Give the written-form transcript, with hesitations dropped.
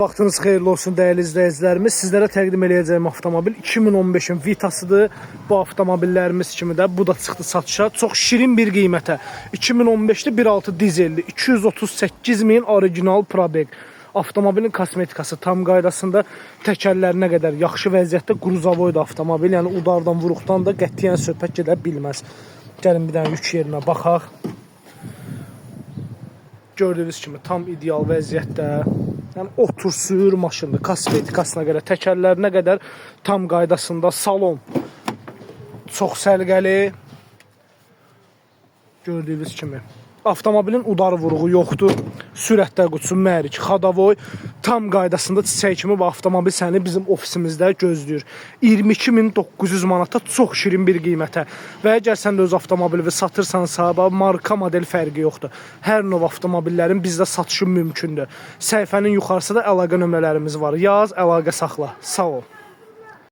Vaxtınız xeyirli olsun dəyərli izləyicilərimiz. Sizlərə təqdim edəcəyim avtomobil 2015-in Vitasıdır. Bu avtomobillərimiz kimi də bu da çıxdı satışa. Çox şirin bir qiymətə. 2015-də 1.6 dizelli, 238.000 orijinal probek. Avtomobilin kosmetikası tam qaydasında, təkərlərinə qədər yaxşı vəziyyətdə, qruzavoy da avtomobil. Yəni udardan, vuruqdan da qətiyyən söhbət gedə bilməz. Gəlin bir dənə yük yerinə baxaq. Gördüyünüz kimi tam ideal vəziyyətdə. Yəni otur, sür maşındır, kosmetikasına qədər, təkərlərinə qədər tam qaydasında. Salon çox səliqəli. Gördüyünüz kimi. Avtomobilin udar vuruğu yoxdur. Sürətlər qutusu mərik, xadavoy, tam qaydasında çiçək kimi bu avtomobil səni bizim ofisimizdə gözləyir. 22.900 manata çox şirin bir qiymətə. Və əgər sən də öz avtomobilini satırsansa, marka model fərqi yoxdur. Hər növ avtomobillərin bizdə satışı mümkündür. Səhifənin yuxarısında əlaqə nömrələrimiz var. Yaz, əlaqə saxla. Sağ ol.